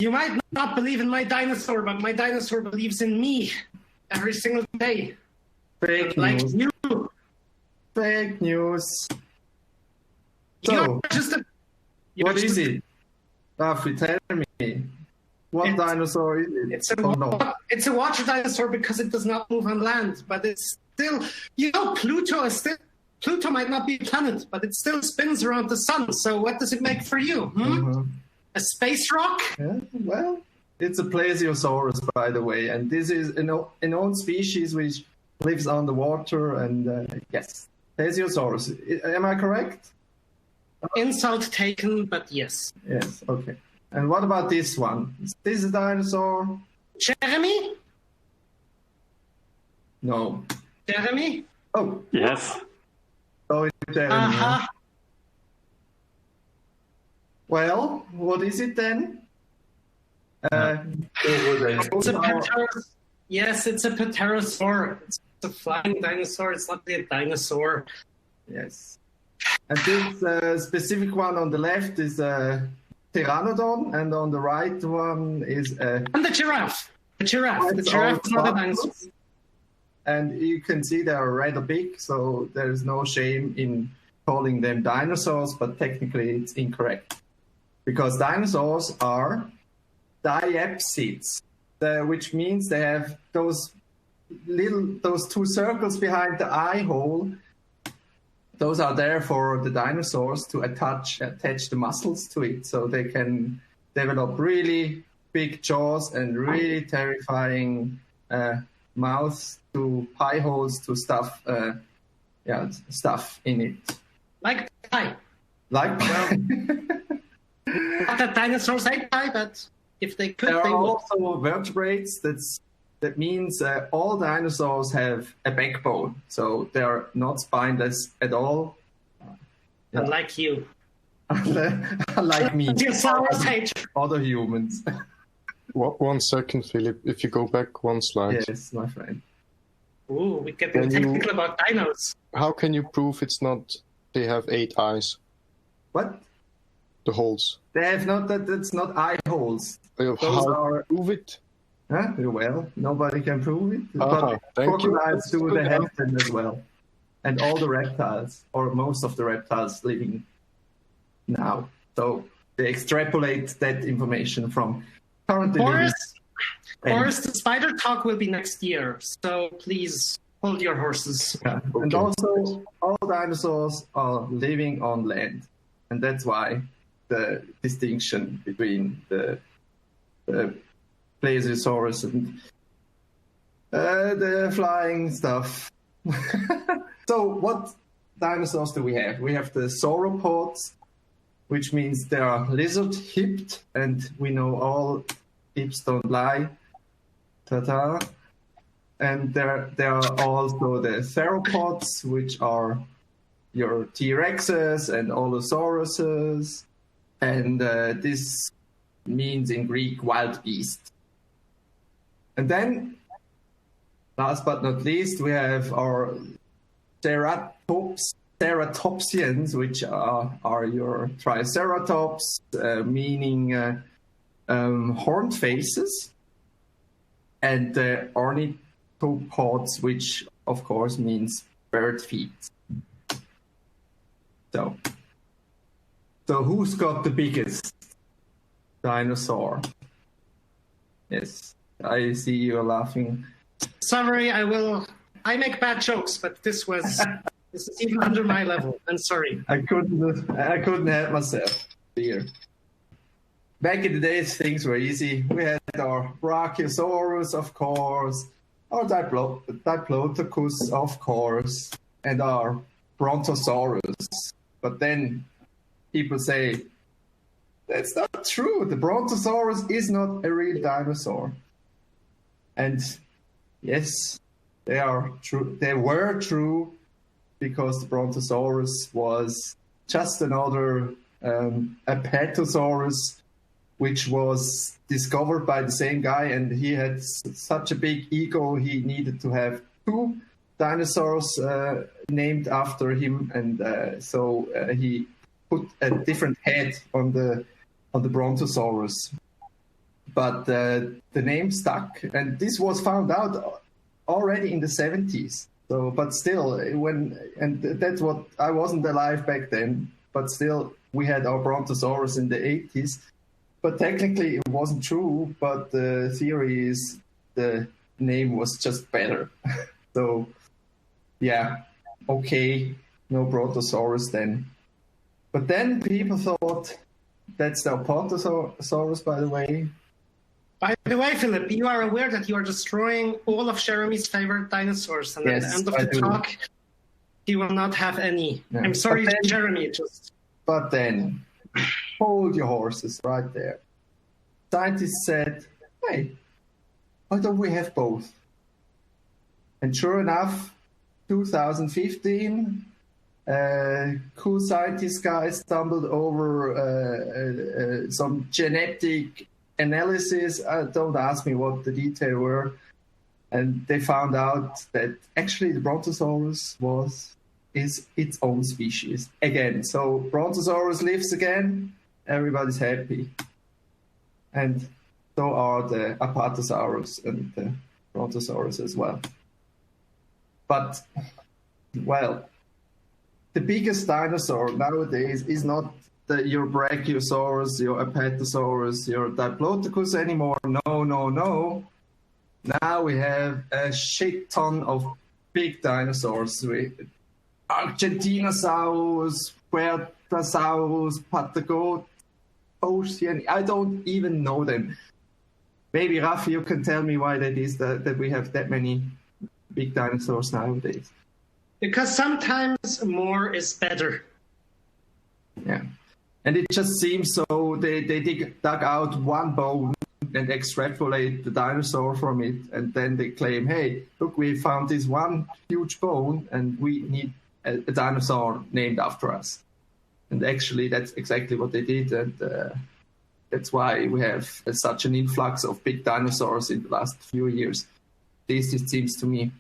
You might not believe in my dinosaur, but my dinosaur believes in me every single day. Fake like news. you. Fake news. So, You're just a, you're what is just- it? Rafi, tell me. What dinosaur is it? It's a water dinosaur because it does not move on land, but it's still, Pluto might not be a planet, but it still spins around the sun. So what does it make for you? A space rock? Yeah, well, it's a plesiosaurus, by the way, and this is an old species which lives underwater, and yes, plesiosaurus. Am I correct? Insult taken, but yes. Yes, okay. And what about this one? Is this a dinosaur? Jeremy? No. Jeremy? Oh, Yes. so it's Jeremy. Uh-huh. Well, what is it then? It's a yes, it's a pterosaur. It's a flying dinosaur. It's not really a dinosaur. Yes. And this specific one on the left is a pteranodon, and on the right one is a... And the giraffe. The giraffe. The giraffe is not a dinosaur. And you can see they are rather big, so there's no shame in calling them dinosaurs, but technically it's incorrect. Because dinosaurs are diapsids, which means they have those two circles behind the eye hole. Those are there for the dinosaurs to attach the muscles to it, so they can develop really big jaws and really terrifying mouths to pie holes to stuff in it. Like pie. Like pie. Not that dinosaurs ate pie, but if they could, There they are would. also vertebrates. That means all dinosaurs have a backbone, so they are not spineless at all. Unlike you. Like me. Dinosaurs hate. Other humans. 1 second, Philip. If you go back one slide. Yes, my friend. Ooh, we're getting technical about dinos. How can you prove it's not? They have 8 eyes. What? The holes. They have not. That's not eye holes. How are... prove it? Huh? Well, nobody can prove it. Thank you. Crocodiles do. They have them as well, and all the reptiles, or most of the reptiles living now. So they extrapolate that information from currently. Boris, the spider talk will be next year, so please hold your horses. Yeah. Okay. And also, all dinosaurs are living on land, and that's why the distinction between the plesiosaurus and the flying stuff. So, what dinosaurs do we have? We have the sauropods, which means they are lizard-hipped, and we know all hips don't lie. Ta-ta. And there are also the theropods, which are your T-Rexes and Allosauruses, and this means in Greek wild beast. And then, last but not least, we have our ceratopsians, which are your triceratops, meaning horned faces, and the ornithopods, which of course means bird feet. So who's got the biggest dinosaur? Yes, I see you're laughing. Sorry, I make bad jokes, but this is even under my level. I'm sorry. I couldn't help myself here. Back in the days, things were easy. We had our Brachiosaurus, of course, our Diplodocus, of course, and our Brontosaurus. But then people say, that's not true. The Brontosaurus is not a real dinosaur. And yes, they are true. They were true because the Brontosaurus was just another Apatosaurus, which was discovered by the same guy, and he had such a big ego, he needed to have 2 dinosaurs named after him, and so he put a different head on the Brontosaurus. but the name stuck, and this was found out already in the 70s. So, but still, that's what I wasn't alive back then. But still, we had our Brontosaurus in the 80s. But technically, it wasn't true. But the theory is the name was just better. So, yeah, okay, no Brontosaurus then. But then people thought that's the Apatosaurus, by the way. By the way, Philip, you are aware that you are destroying all of Jeremy's favorite dinosaurs, and Yes, at the end of I the do. talk, he will not have any. Yeah. I'm sorry, But then- Jeremy. But then, hold your horses right there. Scientists said, hey, why don't we have both? And sure enough, 2015, cool scientist guys stumbled over some genetic analysis. Don't ask me what the details were. And they found out that actually the Brontosaurus is its own species again. So Brontosaurus lives again, everybody's happy. And so are the Apatosaurus and the Brontosaurus as well. But, well, the biggest dinosaur nowadays is not your Brachiosaurus, your Apatosaurus, your Diplodocus anymore. No. Now we have a shit ton of big dinosaurs with Argentinosaurus, Puertasaurus, Patagon, Ocean. I don't even know them. Maybe Rafi, you can tell me why that is that we have that many big dinosaurs nowadays. Because sometimes more is better. Yeah. And it just seems so they dug out one bone and extrapolate the dinosaur from it, and then they claim, hey, look, we found this one huge bone and we need a dinosaur named after us. And actually that's exactly what they did, and that's why we have such an influx of big dinosaurs in the last few years. This it seems to me.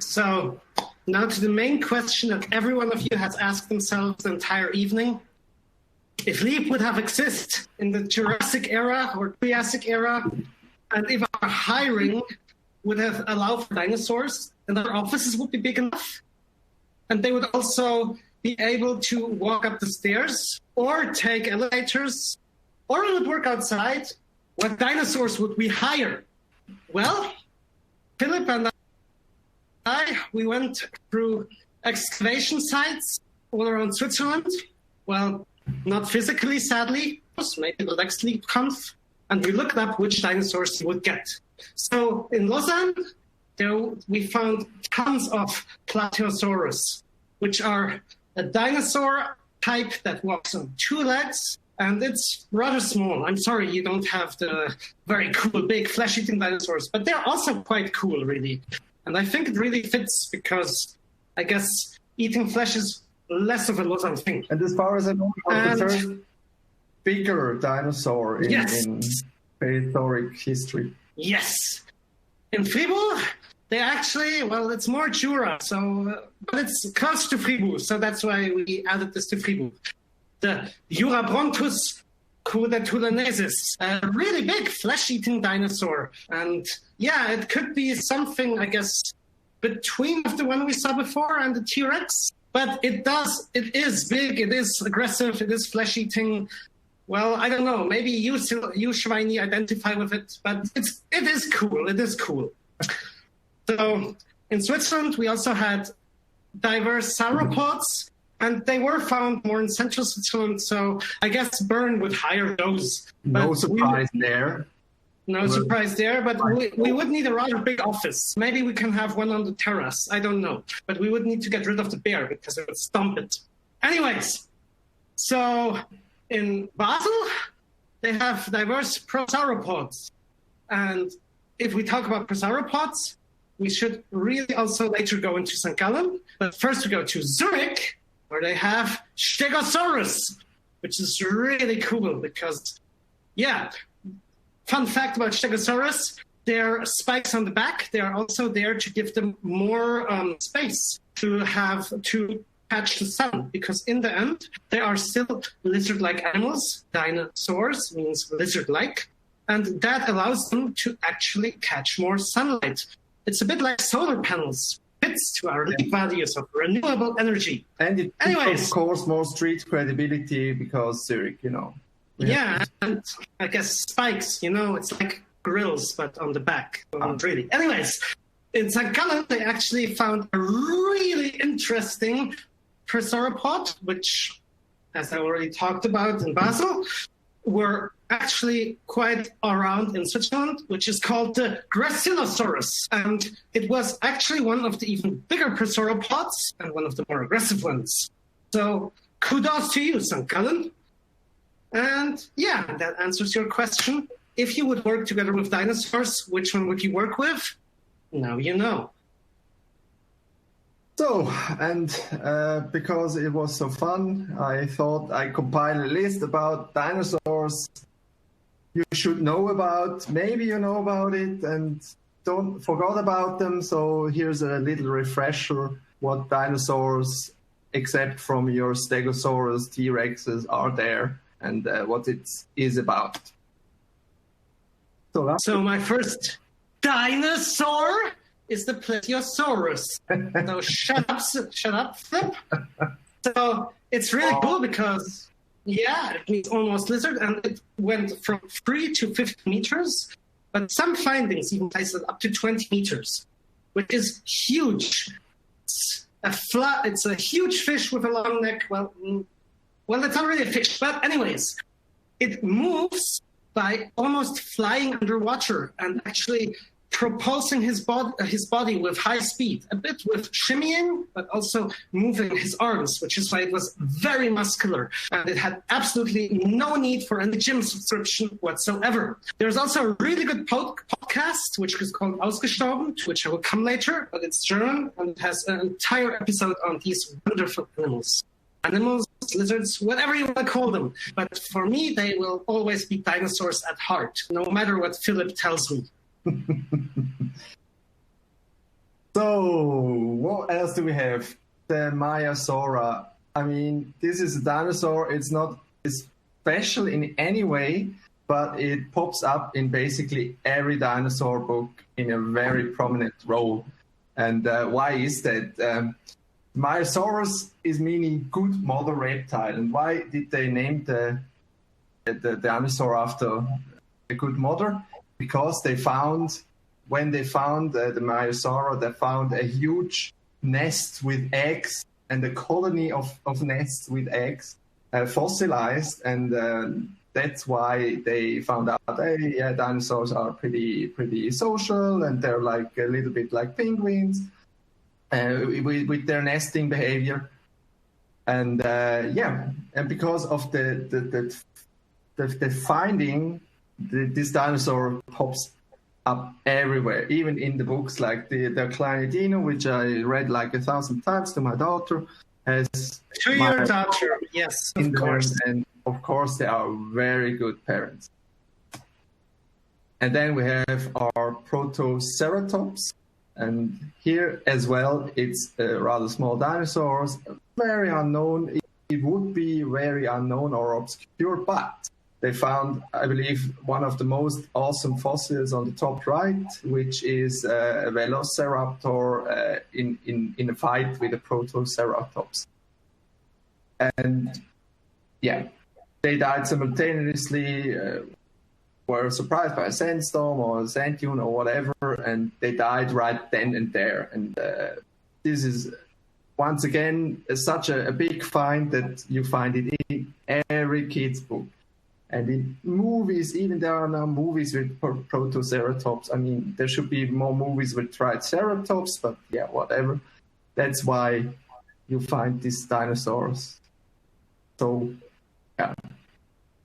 So now to the main question that every one of you has asked themselves the entire evening. If Liip would have existed in the Jurassic era or Triassic era, and if our hiring would have allowed for dinosaurs, then our offices would be big enough. And they would also be able to walk up the stairs or take elevators, or it would work outside. What dinosaurs would we hire? Well, Philip and we went through excavation sites all around Switzerland. Well, not physically, sadly, maybe the next LiipConf, and we looked up which dinosaurs you would get. So in Lausanne, we found tons of Plateosaurus, which are a dinosaur type that walks on two legs, and it's rather small. I'm sorry you don't have the very cool, big, flesh-eating dinosaurs, but they're also quite cool, really. And I think it really fits because I guess eating flesh is less of a Lausanne thing. And as far as I know, the first bigger dinosaur in prehistoric history. Yes. In Fribourg, they actually, well, it's more Jura, so but it's close to Fribourg, so that's why we added this to Fribourg. The Jurabrontus crudatulanesis, a really big flesh-eating dinosaur. And yeah, it could be something, I guess, between the one we saw before and the T-Rex. But it is big, it is aggressive, it is flesh-eating. Well, I don't know, maybe you Schweini identify with it, but it is cool. So in Switzerland, we also had diverse sauropods, and they were found more in central Switzerland, so I guess Bern would hire those. No surprise there. No surprise there, but we would need a rather big office. Maybe we can have one on the terrace. I don't know. But we would need to get rid of the bear because it would stomp it. Anyways, so in Basel, they have diverse prosauropods. And if we talk about prosauropods, we should really also later go into St. Gallen. But first we go to Zurich, where they have Stegosaurus, which is really cool because, yeah, fun fact about Stegosaurus, their spikes on the back, they are also there to give them more space to catch the sun, because in the end, they are still lizard-like animals. Dinosaurs means lizard-like, and that allows them to actually catch more sunlight. It's a bit like solar panels. Fits to our LiipConf values of renewable energy. And it Anyways, of course, more street credibility because Zurich, Yeah, and I guess spikes, it's like grills, but on the back. Not really. Anyways, in St. Gallen, they actually found a really interesting prosauropod, which, as I already talked about in Basel, were actually quite around in Switzerland, which is called the Gracillosaurus. And it was actually one of the even bigger prosauropods and one of the more aggressive ones. So kudos to you, St. Gallen. And yeah, that answers your question. If you would work together with dinosaurs, which one would you work with? Now you know. So, and because it was so fun, I thought I compiled a list about dinosaurs you should know about. Maybe you know about it and don't forgot about them. So here's a little refresher what dinosaurs, except from your Stegosaurus, T-Rexes, are there and what it is about. So my first dinosaur is the Plesiosaurus. So shut up, Flip. So it's really cool because, it means almost lizard, and it went from 3 to 50 meters, but some findings even place it up to 20 meters, which is huge. It's a huge fish with a long neck. Well, it's not really a fish, but anyways, it moves by almost flying underwater and actually propulsing his body with high speed, a bit with shimmying, but also moving his arms, which is why it was very muscular. And it had absolutely no need for any gym subscription whatsoever. There's also a really good podcast, which is called Ausgestorben, to which I will come later, but it's German, and it has an entire episode on these wonderful animals. Animals, lizards, whatever you want to call them. But for me, they will always be dinosaurs at heart, no matter what Philip tells me. So, what else do we have? The Maiasaura. I mean, this is a dinosaur. It's not special in any way, but it pops up in basically every dinosaur book in a very prominent role. And why is that? Maiasaurus is meaning good mother reptile. And why did they name the dinosaur after a good mother? Because when they found the Maiasaura, they found a huge nest with eggs and a colony of nests with eggs fossilized, and that's why they found out, dinosaurs are pretty social, and they're like a little bit like penguins with their nesting behavior, and and because of the finding. This dinosaur pops up everywhere, even in the books like the Kleine Dino, which I read like 1,000 times to my daughter. To your daughter, yes, of course. And of course, they are very good parents. And then we have our Protoceratops. And here as well, it's rather small dinosaurs, very unknown. It would be very unknown or obscure, but they found, I believe, one of the most awesome fossils on the top right, which is a Velociraptor in a fight with a Protoceratops. And they died simultaneously, were surprised by a sandstorm or a sand dune or whatever, and they died right then and there. And this is, once again, such a big find that you find it in every kid's book. And in movies, even there are now movies with Protoceratops. I mean, there should be more movies with Triceratops, but whatever. That's why you find these dinosaurs. So,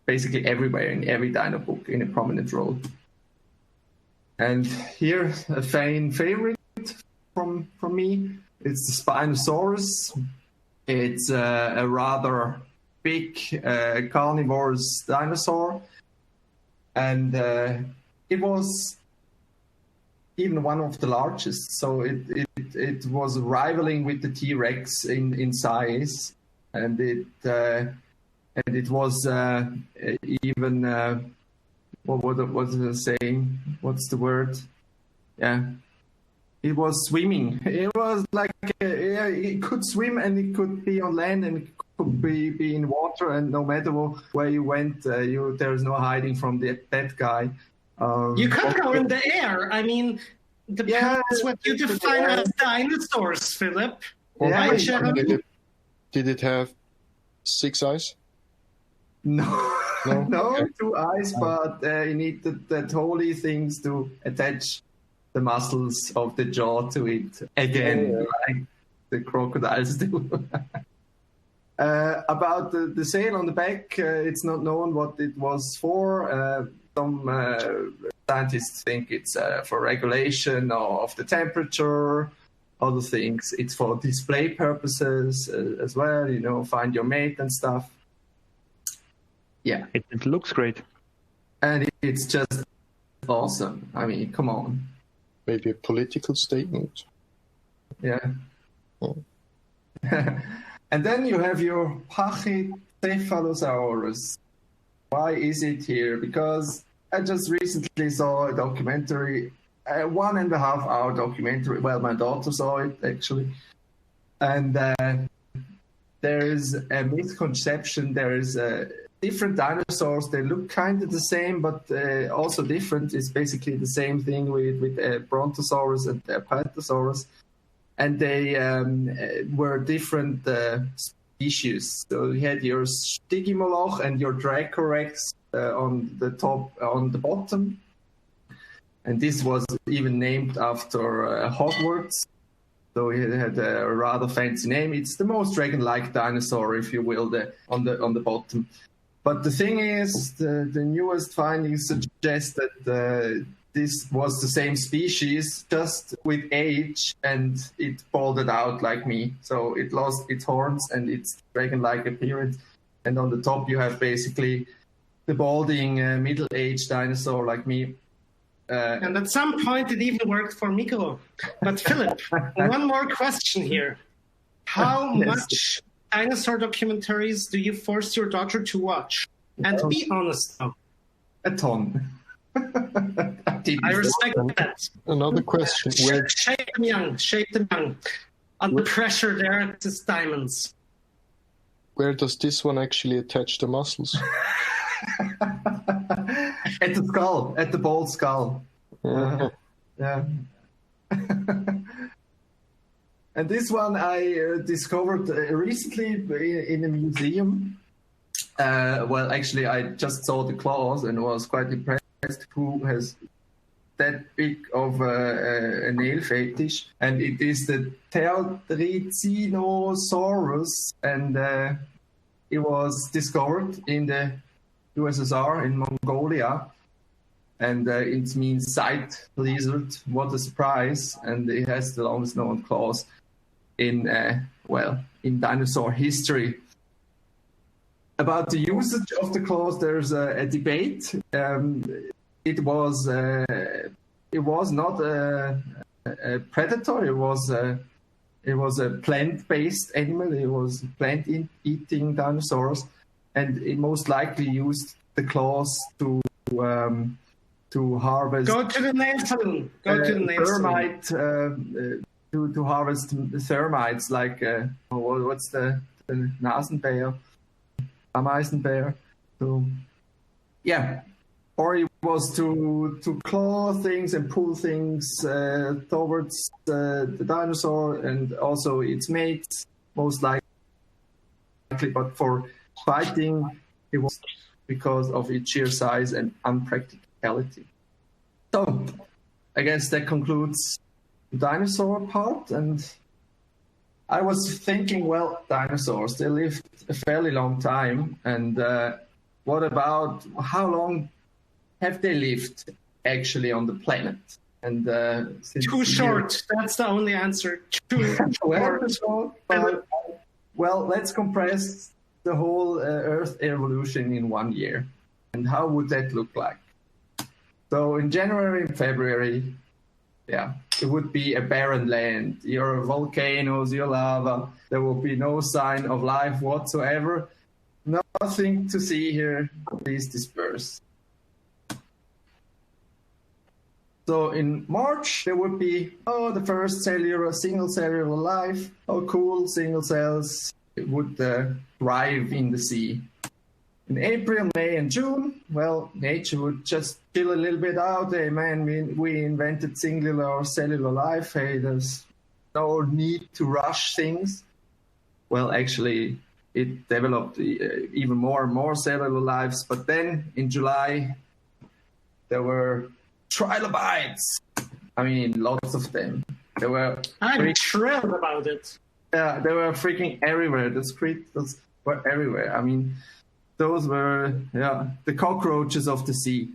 basically everywhere in every dino book in a prominent role. And here, a fan favorite from me, it's the Spinosaurus. It's a rather big carnivorous dinosaur, and it was even one of the largest. So it was rivaling with the T-Rex in size, and it was even what was I saying? What's the word? Yeah. It was swimming. It was like it could swim and it could be on land and it could be in water, and no matter where you went, there's no hiding from that guy. You could go in the air. I mean, depends what you define as dinosaurs, Philip. Yeah, did it have 6 eyes? No, No? 2 eyes, but you need the holy things to attach the muscles of the jaw to it again, like the crocodiles do. About the sail on the back, it's not known what it was for. Some scientists think it's for regulation of the temperature. Other things, it's for display purposes as well, find your mate and stuff. Yeah. It looks great. And it's just awesome. I mean, come on. Maybe a political statement. Yeah. Oh. And then you have your Pachycephalosaurus. Why is it here? Because I just recently saw a documentary, a 1.5 hour documentary. Well, my daughter saw it actually. And there is a misconception. There is different dinosaurs. They look kind of the same, but also different. It's basically the same thing with Brontosaurus and Apatosaurus. And they were different species. So you had your Stygimoloch and your Dracorex on the top, on the bottom. And this was even named after Hogwarts. So it had a rather fancy name. It's the most dragon-like dinosaur, if you will, on the bottom. But the thing is, the newest findings suggest that this was the same species, just with age, and it balded out like me. So it lost its horns and its dragon-like appearance. And on the top, you have basically the balding middle-aged dinosaur like me. And at some point, it even worked for Mikko. But Philip, one more question here. How much dinosaur documentaries do you force your daughter to watch? And be honest now. A ton. I respect that. Another question. Shape them young. Under pressure there, it's diamonds. Where does this one actually attach the muscles? At the skull, at the bald skull. Yeah. Yeah. And this one I discovered recently in a museum. Well, actually, I just saw the claws and was quite impressed. Who has that big of a nail fetish? And it is the Therizinosaurus, and it was discovered in the USSR in Mongolia, and it means sight lizard. What a surprise! And it has the longest known claws in dinosaur history. About the usage of the claws, there's a debate. It was not a predator. It was a plant-based animal. It was plant-eating dinosaurs, and it most likely used the claws to harvest. Go to the nail salon. Thermite. To harvest thermites, like what's the Nasenbär, Ameisenbär. So yeah, or it was to claw things and pull things towards the dinosaur and also its mates, most likely. But for fighting, it was because of its sheer size and unpracticality. So I guess that concludes the dinosaur part. And I was thinking, well, dinosaurs, they lived a fairly long time. And what about how long have they lived actually on the planet? And too short. That's the only answer. Too short. Well, let's compress the whole Earth evolution in 1 year. And how would that look like? So in January and February, yeah, it would be a barren land. Your volcanoes, your lava, there will be no sign of life whatsoever. Nothing to see here. Please disperse. So in March, there would be, the first single cellular life. Oh, cool, single cells. It would thrive in the sea. In April, May, and June, well, nature would just chill a little bit out. Hey, man, we invented singular cellular life. Hey, there's no need to rush things. Well, actually, it developed even more and more cellular lives. But then in July, there were trilobites. I mean, lots of them. I'm thrilled about it. Yeah, they were freaking everywhere. The creatures were everywhere. I mean, those were, the cockroaches of the sea.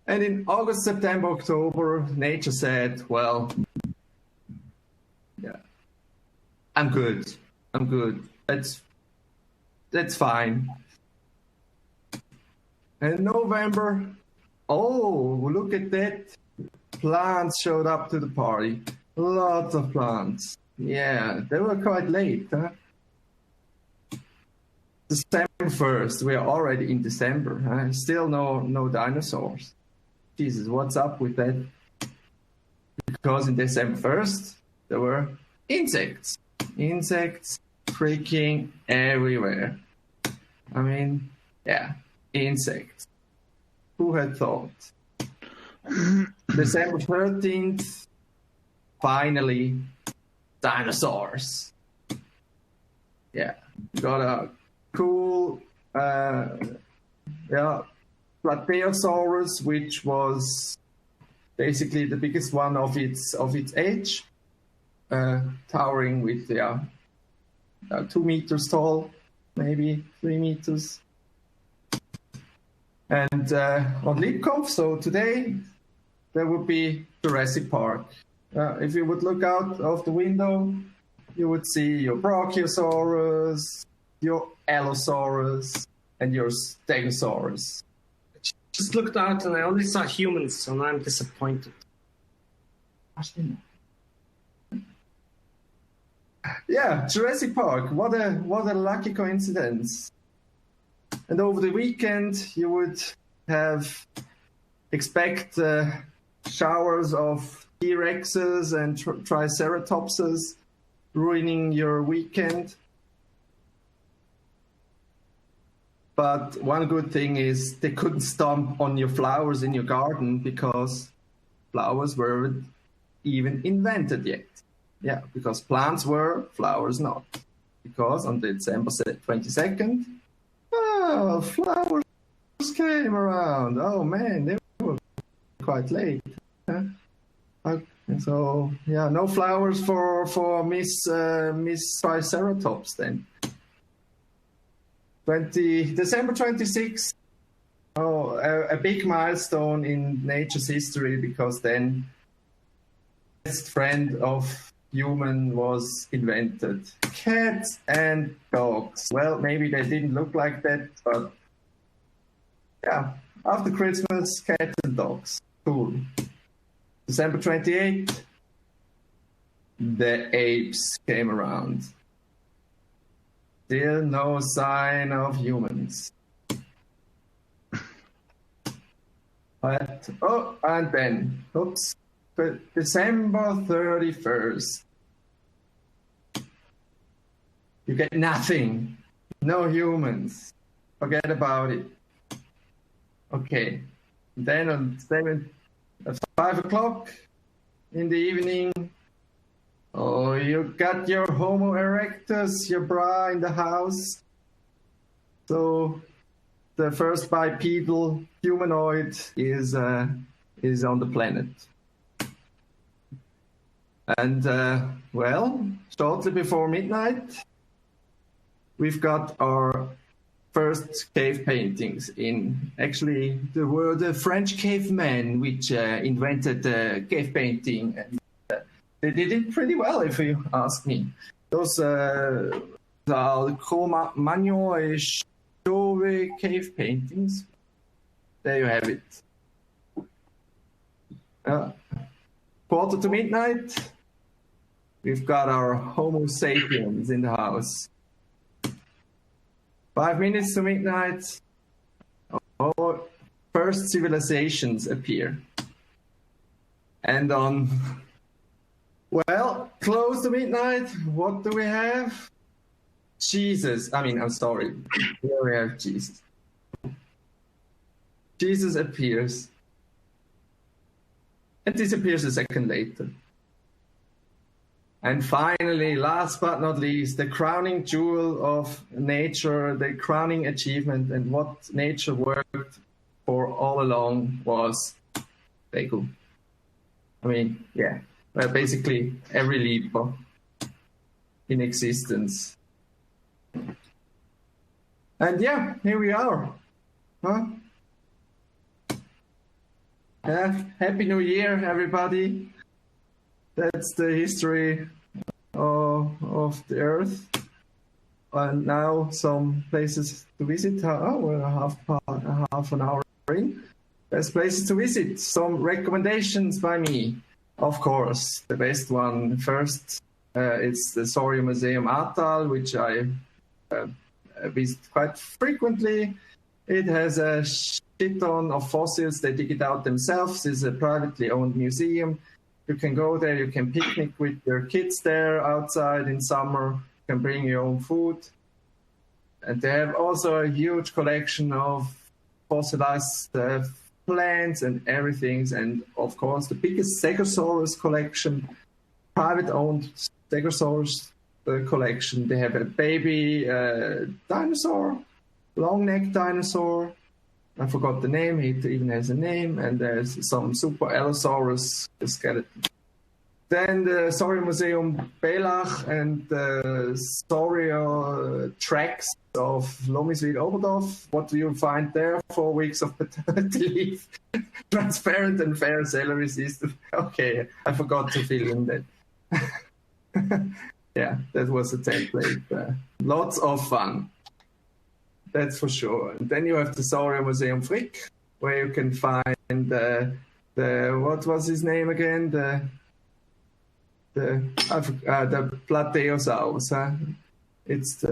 And in August, September, October, nature said, well, yeah, I'm good. That's fine. And November, look at that. Plants showed up to the party. Lots of plants. Yeah, they were quite late, huh? December 1st, we are already in December. Huh? Still no dinosaurs. Jesus, what's up with that? Because in December 1st, there were insects. Insects freaking everywhere. I mean, yeah, insects. Who had thought? December 13th, finally, dinosaurs. Yeah, got a cool, Plateosaurus, which was basically the biggest one of its age, towering with 2 meters tall, maybe 3 meters. And on LiipConf, so today there would be Jurassic Park. If you would look out of the window, you would see your Brachiosaurus, your Allosaurus, and your Stegosaurus. Just looked out and I only saw humans, so now I'm disappointed. Yeah, Jurassic Park. What a lucky coincidence. And over the weekend, you would expect showers of T-Rexes and Triceratopses ruining your weekend. But one good thing is they couldn't stomp on your flowers in your garden because flowers weren't even invented yet. Yeah, because plants were, flowers not. Because on December 22nd, flowers came around. Oh man, they were quite late. So yeah, no flowers for Miss Triceratops then. December 26th. A big milestone in nature's history because then the best friend of human was invented. Cats and dogs. Well, maybe they didn't look like that, but yeah, after Christmas, cats and dogs. Cool. December 28th, the apes came around. Still no sign of humans. And then, December 31st. You get nothing. No humans. Forget about it. Okay. Then at 5 o'clock in the evening, you got your Homo erectus, your bra in the house. So the first bipedal humanoid is on the planet. And shortly before midnight, we've got our first cave paintings in. Actually, there were the French cavemen which invented cave painting, and they did it pretty well, if you ask me. Those are the Cro-Magnon and Chauvet cave paintings. There you have it. Quarter to midnight. We've got our Homo sapiens in the house. 5 minutes to midnight. Our first civilizations appear. And on, well, close to midnight, what do we have? Jesus. I'm sorry. Here we have Jesus. Jesus appears and disappears a second later. And finally, last but not least, the crowning jewel of nature, the crowning achievement, and what nature worked for all along was Bagel. Well, basically every leaper in existence. And yeah, here we are. Huh? Yeah, Happy New Year, everybody. That's the history of the Earth. And now some places to visit. We're half an hour in. Best places to visit. Some recommendations by me. Of course, the best one first. It's the Soria Museum Aartal, which I visit quite frequently. It has a shit ton of fossils. They dig it out themselves. It's a privately owned museum. You can go there. You can picnic with your kids there outside in summer. You can bring your own food. And they have also a huge collection of fossilized plants and everything. And of course, the biggest Stegosaurus collection, private-owned Stegosaurus collection. They have a baby dinosaur, long-necked dinosaur. I forgot the name. It even has a name. And there's some Super Allosaurus skeleton. Then the Soria Museum Belach and the Soria tracks of Lomiswil-Oberdorf. What do you find there? 4 weeks of paternity leave. Transparent and fair salary system. Okay, I forgot to fill in that. Yeah, that was a template. Lots of fun. That's for sure. And then you have the Soria Museum Frick, where you can find the what was his name again? The Plateosaurus. It's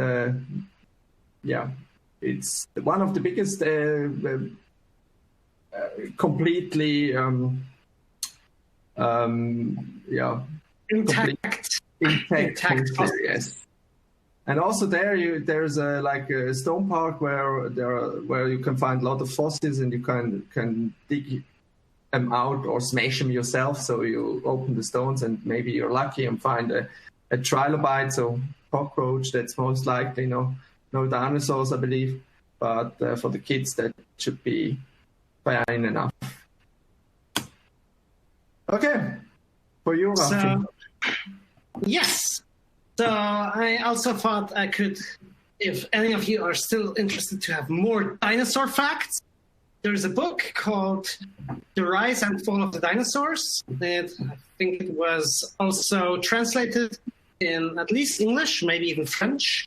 it's one of the biggest completely intact yes. And also there's a stone park where you can find a lot of fossils, and you can dig them out or smash them yourself. So you open the stones and maybe you're lucky and find a trilobite, so cockroach. That's most likely no dinosaurs, I believe. But for the kids, that should be fine enough. Okay, for you, Rafi. Yes. So I also thought I could, if any of you are still interested to have more dinosaur facts, there's a book called The Rise and Fall of the Dinosaurs. I think it was also translated in at least English, maybe even French.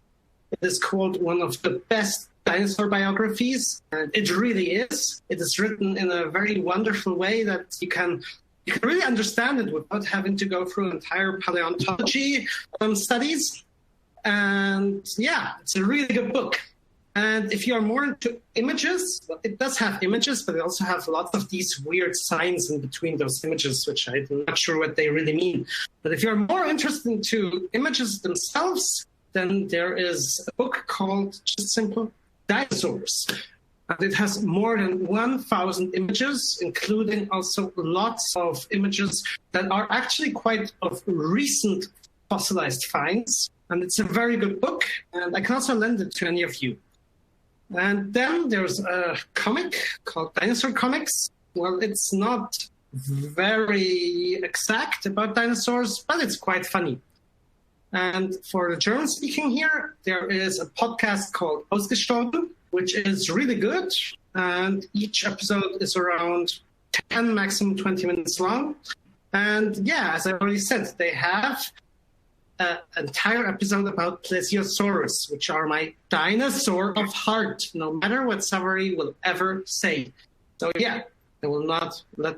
It is called one of the best dinosaur biographies, and it really is. It is written in a very wonderful way that you can really understand it without having to go through entire paleontology studies. And yeah, it's a really good book. And if you're more into images, well, it does have images, but it also has lots of these weird signs in between those images, which I'm not sure what they really mean. But if you're more interested into images themselves, then there is a book called just simple Dinosaurs. And it has more than 1,000 images, including also lots of images that are actually quite of recent fossilized finds. And it's a very good book, and I can also lend it to any of you. And then there's a comic called Dinosaur Comics. Well, it's not very exact about dinosaurs, but it's quite funny. And for the German-speaking here, there is a podcast called Ausgestorben, which is really good. And each episode is around 10, maximum 20 minutes long. And yeah, as I already said, they have an entire episode about Plesiosaurus, which are my dinosaur of heart, no matter what Savary will ever say. So yeah, will not let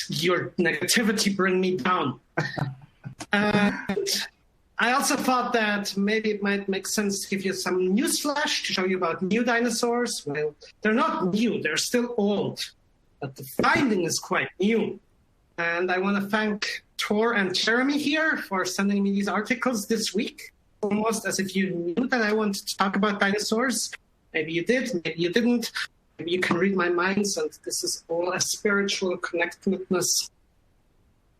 your negativity bring me down. And I also thought that maybe it might make sense to give you some news flash to show you about new dinosaurs. Well, they're not new, they're still old, but the finding is quite new. And I want to thank Tor and Jeremy here for sending me these articles this week, almost as if you knew that I wanted to talk about dinosaurs. Maybe you did, maybe you didn't. Maybe you can read my mind, so this is all a spiritual connectedness.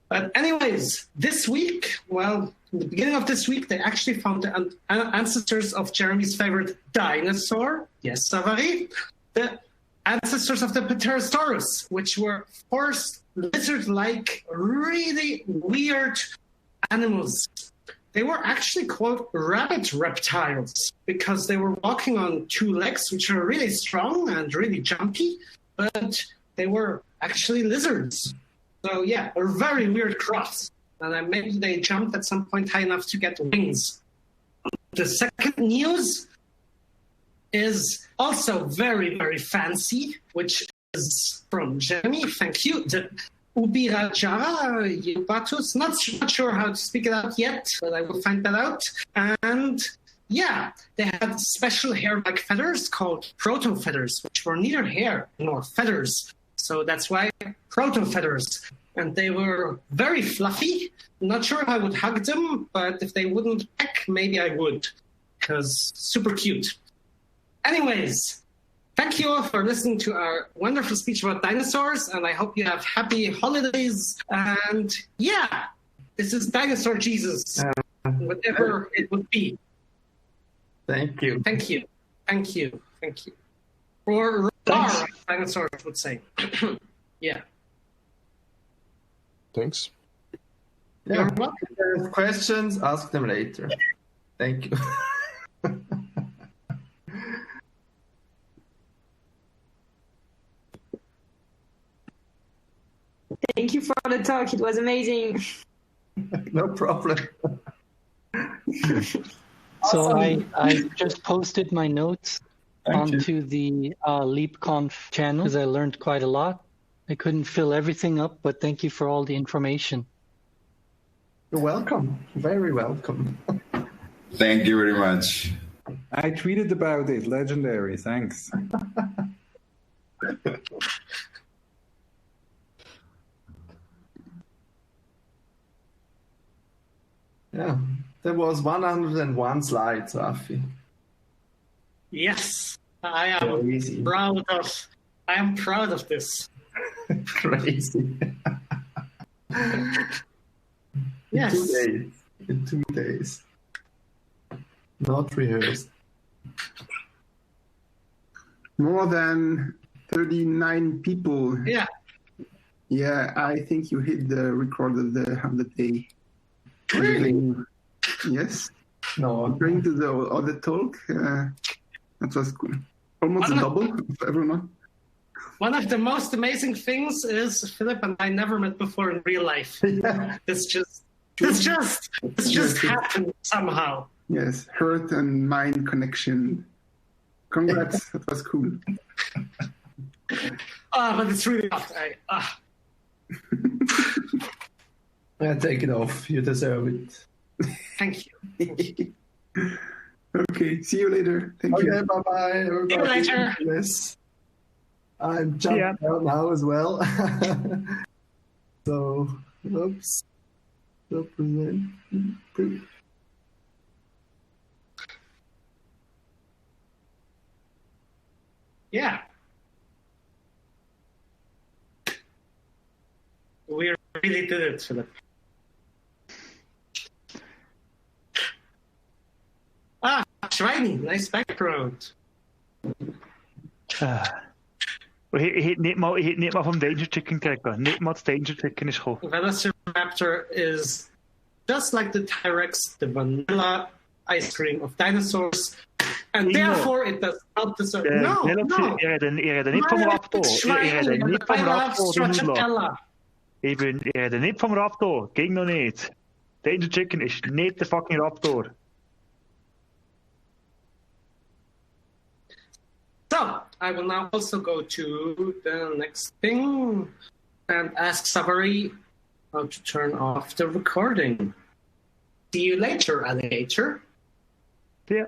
But anyways, this week, well, in the beginning of this week, they actually found the ancestors of Jeremy's favorite dinosaur, yes, Savary, the ancestors of the Pterosaurus, which were first lizard-like, really weird animals. They were actually called rabbit reptiles because they were walking on two legs, which are really strong and really jumpy, but they were actually lizards. So yeah, a very weird cross. And maybe they jumped at some point high enough to get wings. The second news is also very, very fancy, which is from Jeremy. Thank you. The Ubirajara Yubatus. Not sure how to speak it out yet, but I will find that out. And yeah, they had special hair-like feathers called proto-feathers, which were neither hair nor feathers. So that's why proto-feathers. And they were very fluffy. Not sure if I would hug them, but if they wouldn't peck, maybe I would, because super cute. Anyways, thank you all for listening to our wonderful speech about dinosaurs, and I hope you have happy holidays. And yeah, this is Dinosaur Jesus, whatever it would be. Thank you. Thank you. Thank you. Thank you. Or roar, dinosaurs would say. Yeah. Thanks. Yeah. If there's questions, ask them later. Thank you. Thank you for the talk. It was amazing. No problem. So I just posted my notes onto the LiipConf channel because I learned quite a lot. I couldn't fill everything up, but thank you for all the information. You're welcome. Very welcome. Thank you very much. I tweeted about it. Legendary. Thanks. Yeah, there was 101 slides, Rafi. Yes, I am proud of this. Crazy. Yes. In 2 days. Not rehearsed. More than 39 people. Yeah. Yeah, I think you hit the record of the day. Really? Yes. No. According to the other talk, that was cool. Almost a double of everyone. One of the most amazing things is Philip and I never met before in real life. Yeah. This just happened somehow. Yes, heart and mind connection. Congrats, that was cool. But it's really not. Yeah, take it off. You deserve it. Thank you. Okay, see you later. Thank you. Okay, bye-bye, everybody. See you later. Yes. I'm jumping out now as well. So, oops. Yeah. We really did it, Philip. Shiny, nice background. He niet maar van Danger Chicken kijken. Niet maar Danger Chicken is goed. Velociraptor is just like the T-Rex, the vanilla ice cream of dinosaurs, and therefore it does not deserve. No. Je redt niet van Raptor. Je redt niet van Raptor. Je redt niet van Raptor. Ging nog niet. Danger Chicken is niet de fucking Raptor. So, I will now also go to the next thing and ask Savary how to turn off the recording. See you later, alligator. Yeah.